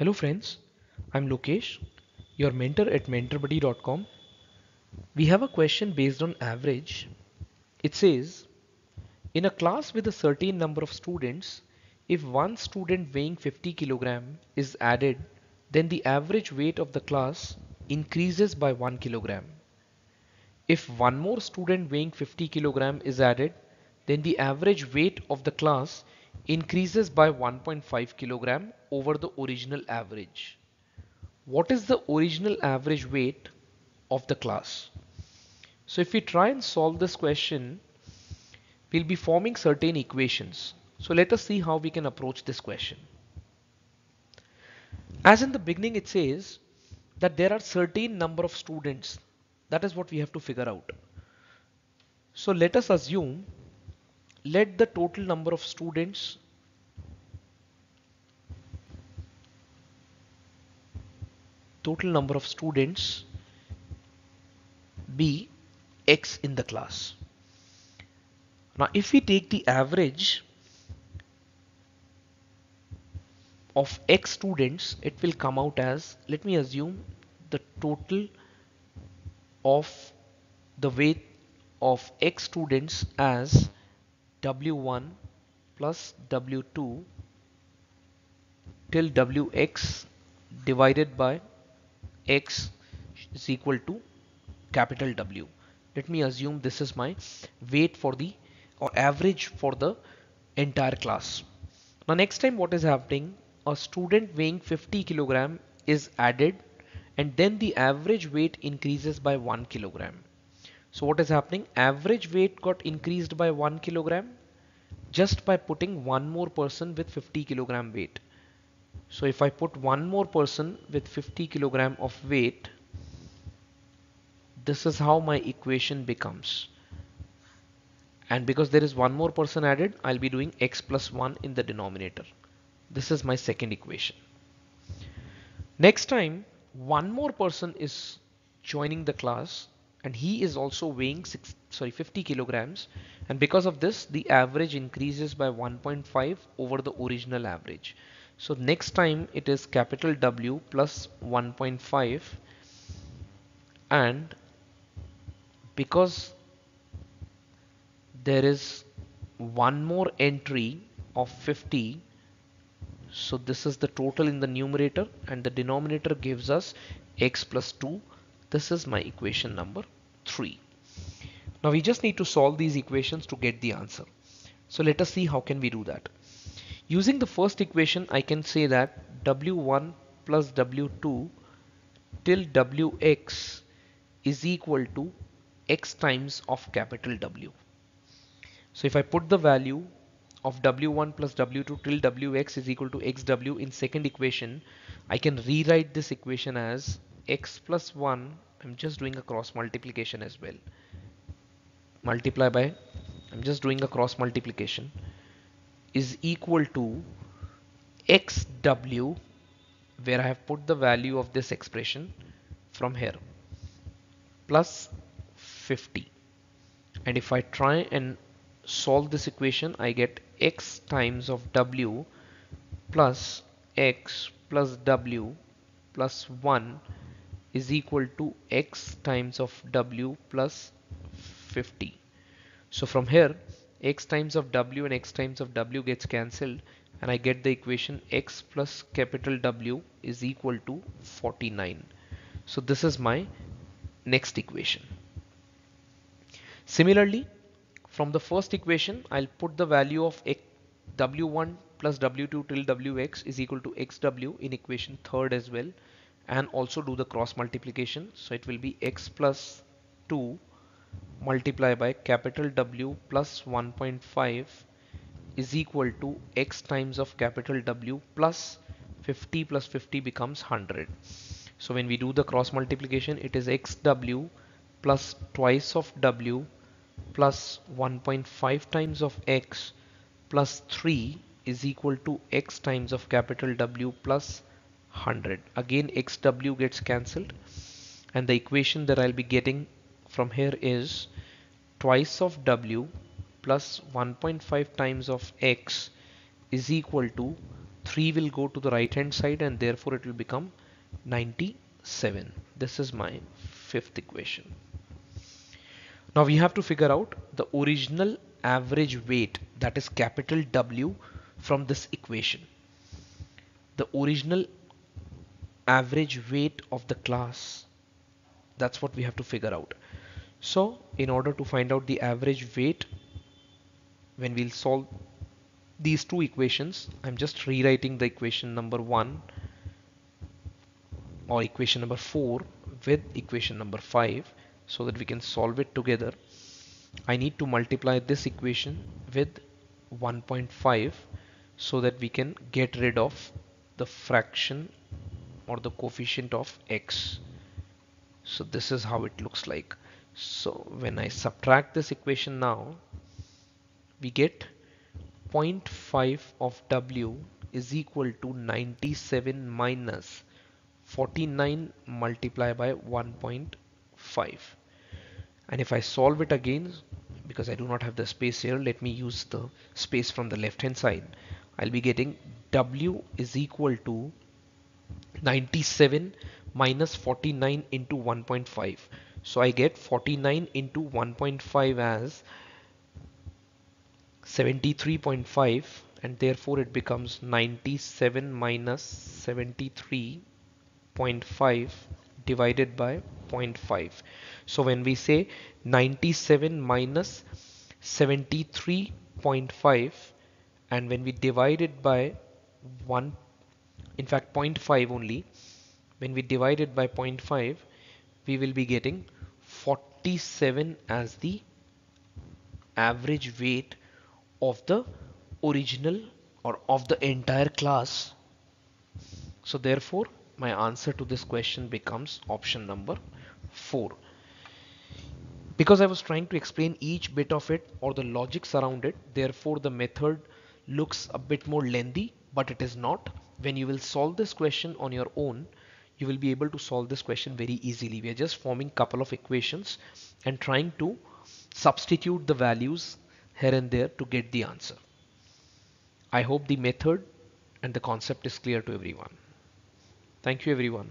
Hello friends, I'm Lokesh, your mentor at mentorbuddy.com. We have a question based on average. It says, in a class with a certain number of students, if one student weighing 50 kg is added, then the average weight of the class increases by 1 kg. If one more student weighing 50 kg is added, then the average weight of the class increases by 1.5 kg over the original average. What is the original average weight of the class? So if we try and solve this question, we'll be forming certain equations. So let us see how we can approach this question. As in the beginning it says that there are certain number of students. That is what we have to figure out. So let us assume, let the total number of students be X in the class. Now if we take the average of X students, it will come out as, let me assume the total of the weight of X students as W1 plus W2 till Wx divided by X is equal to capital W. Let me assume this is my weight for the or average for the entire class. Now next time what is happening, a student weighing 50 kg is added and then the average weight increases by 1 kg. So what is happening? Average weight got increased by 1 kg just by putting one more person with 50 kg weight. So if I put one more person with 50 kg of weight, this is how my equation becomes. And because there is one more person added, I'll be doing x plus 1 in the denominator. This is my second equation. Next time, one more person is joining the class and he is also weighing 50 kilograms, and because of this the average increases by 1.5 over the original average. So next time it is capital W plus 1.5, and because there is one more entry of 50, so this is the total in the numerator and the denominator gives us x plus 2. This is my equation number 3. Now we just need to solve these equations to get the answer. So let us see how can we do that. Using the first equation, I can say that W1 plus W2 till Wx is equal to x times of capital W. So if I put the value of W1 plus W2 till Wx is equal to xw in second equation, I can rewrite this equation as x plus 1, I'm just doing a cross multiplication as well, multiply by, I'm just doing a cross multiplication, is equal to xw, where I have put the value of this expression from here, plus 50. And if I try and solve this equation, I get x times of w plus x plus w plus 1 is equal to x times of w plus 50. So from here, x times of w and x times of w gets cancelled and I get the equation x plus capital W is equal to 49. So this is my next equation. Similarly, from the first equation, I'll put the value of w1 plus w2 till wx is equal to xw in equation third as well, and also do the cross multiplication. So it will be x plus 2 multiply by capital W plus 1.5 is equal to x times of capital W plus 50 plus 50 becomes 100. So when we do the cross multiplication, it is xw plus twice of w plus 1.5 times of x plus 3 is equal to x times of capital W plus 100. Again xw gets cancelled and the equation that I'll be getting from here is twice of w plus 1.5 times of x is equal to 3 will go to the right hand side and therefore it will become 97. This is my fifth equation. Now we have to figure out the original average weight, that is capital W, from this equation. The original average weight of the class, that's what we have to figure out. So in order to find out the average weight, when we'll solve these two equations, I'm just rewriting the equation number 1 or equation number 4 with equation number 5 so that we can solve it together. I need to multiply this equation with 1.5 so that we can get rid of the fraction or the coefficient of x. So this is how it looks like. So when I subtract this equation now, we get 0.5 of W is equal to 97 minus 49 multiplied by 1.5. And if I solve it again, because I do not have the space here, let me use the space from the left hand side. I'll be getting W is equal to 97 minus 49 into 1.5. So I get 49 into 1.5 as 73.5, and therefore it becomes 97 minus 73.5 divided by 0.5. So when we say 97 minus 73.5 and when we divide it by 1, in fact 0.5 only, when we divide it by 0.5, we will be getting 47 as the average weight of the original or of the entire class. So therefore my answer to this question becomes option number 4. Because I was trying to explain each bit of it or the logics around it, therefore the method looks a bit more lengthy, but it is not. When you will solve this question on your own, you will be able to solve this question very easily. We are just forming couple of equations and trying to substitute the values here and there to get the answer. I hope the method and the concept is clear to everyone. Thank you everyone.